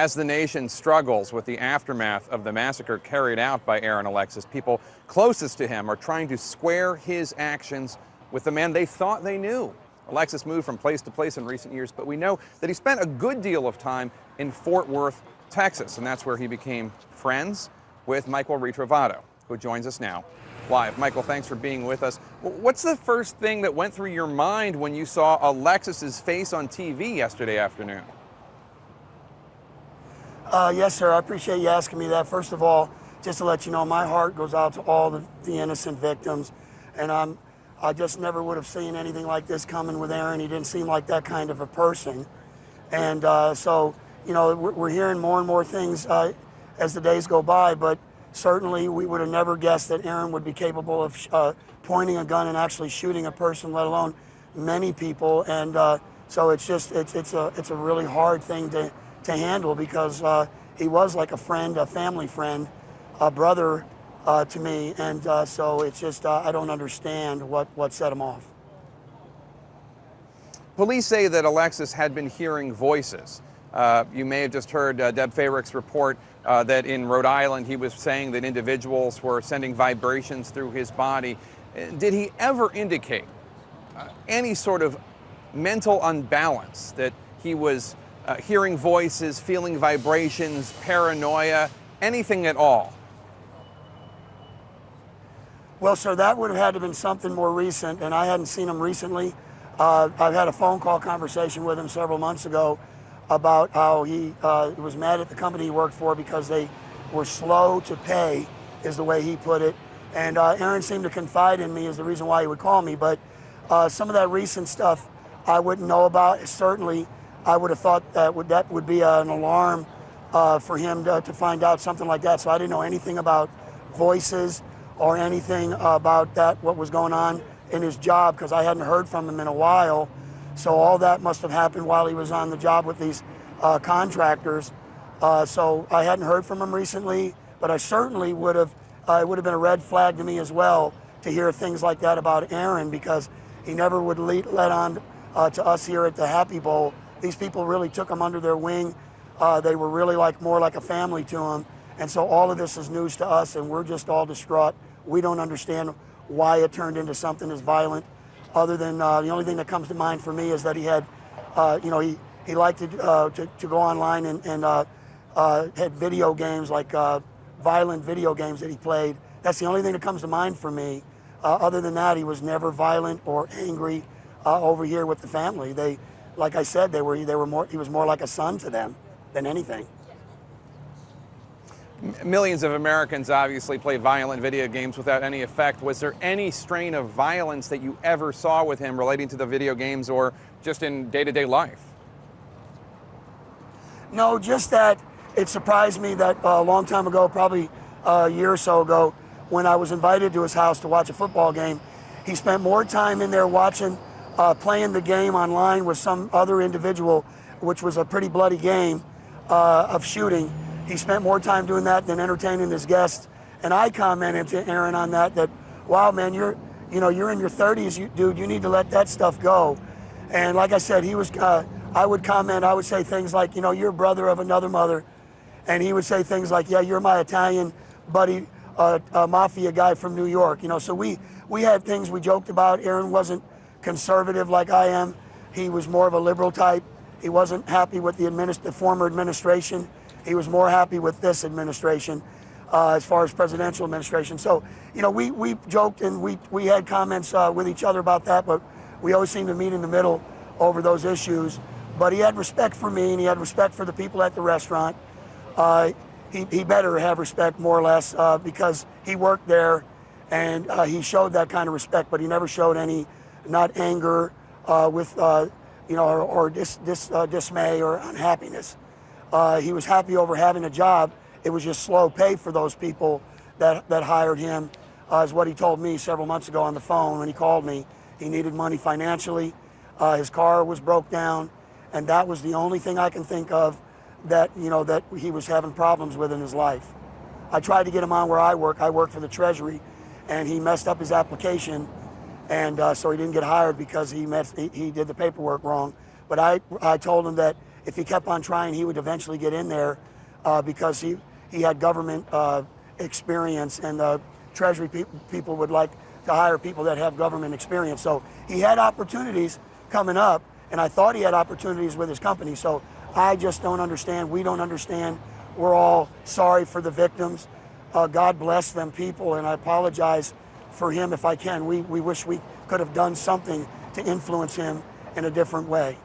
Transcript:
As the nation struggles with the aftermath of the massacre carried out by Aaron Alexis, people closest to him are trying to square his actions with the man they thought they knew. Alexis moved from place to place in recent years, but we know that he spent a good deal of time in Fort Worth, Texas, and that's where he became friends with Michael Retrovato, who joins us now live. Michael, thanks for being with us. What's the first thing that went through your mind when you saw Alexis's face on TV yesterday afternoon? Yes, sir. I appreciate you asking me that. First of all, just to let you know, my heart goes out to all the innocent victims. And I just never would have seen anything like this coming with Aaron. He didn't seem like that kind of a person. And so, you know, we're hearing more and more things as the days go by. But certainly we would have never guessed that Aaron would be capable of pointing a gun and actually shooting a person, let alone many people. And so it's just, it's a really hard thing to handle, because he was like a friend, a family friend, a brother to me, and so it's just I don't understand what set him off. Police say that Alexis had been hearing voices. You may have just heard Deb Fayrick's report that in Rhode Island he was saying that individuals were sending vibrations through his body. Did he ever indicate any sort of mental unbalance, that he was hearing voices, feeling vibrations, paranoia, anything at all? Well, sir, that would have had to have been something more recent, and I hadn't seen him recently. I've had a phone call conversation with him several months ago about how he was mad at the company he worked for because they were slow to pay, is the way he put it. And Aaron seemed to confide in me as the reason why he would call me, but some of that recent stuff I wouldn't know about. Certainly, I would have thought that would be an alarm for him to find out something like that. So I didn't know anything about voices or anything about that, what was going on in his job, because I hadn't heard from him in a while. So all that must have happened while he was on the job with these contractors. So I hadn't heard from him recently, but I certainly would have, it would have been a red flag to me as well to hear things like that about Aaron, because he never would let on to us here at the Happy Bowl. These people really took him under their wing. They were really more like a family to him. And so all of this is news to us, and we're just all distraught. We don't understand why it turned into something as violent, other than the only thing that comes to mind for me is that he had, you know, he liked to go online and had video games, like violent video games that he played. That's the only thing that comes to mind for me. Other than that, he was never violent or angry over here with the family. Like I said, he was more like a son to them than anything. Millions of Americans obviously play violent video games without any effect. Was there any strain of violence that you ever saw with him relating to the video games or just in day-to-day life? No, just that it surprised me that a long time ago, probably a year or so ago, when I was invited to his house to watch a football game, he spent more time in there watching, playing the game online with some other individual, which was a pretty bloody game of shooting. He spent more time doing that than entertaining his guests. And I commented to Aaron on that, wow, man, you're in your 30s, dude, you need to let that stuff go. And like I said, he was, I would say things like, you're a brother of another mother. And he would say things like, yeah, you're my Italian buddy, mafia guy from New York. So we had things we joked about. Aaron wasn't conservative like I am. He was more of a liberal type. He wasn't happy with the former administration. He was more happy with this administration as far as presidential administration. So, we joked and we had comments with each other about that, but we always seemed to meet in the middle over those issues. But he had respect for me, and he had respect for the people at the restaurant. He better have respect, more or less, because he worked there, and he showed that kind of respect, but he never showed any, not anger or dismay or unhappiness. He was happy over having a job. It was just slow pay for those people that hired him, is what he told me several months ago on the phone when he called me. He needed money financially. His car was broke down, and that was the only thing I can think of that he was having problems with in his life. I tried to get him on where I work. I work for the Treasury, and he messed up his application, and so he didn't get hired because he did the paperwork wrong. But I told him that if he kept on trying, he would eventually get in there because he had government experience, and the Treasury people would like to hire people that have government experience. So he had opportunities coming up, and I thought he had opportunities with his company. So I just don't understand. We don't understand. We're all sorry for the victims. God bless them people, and I apologize for him if I can. We wish we could have done something to influence him in a different way.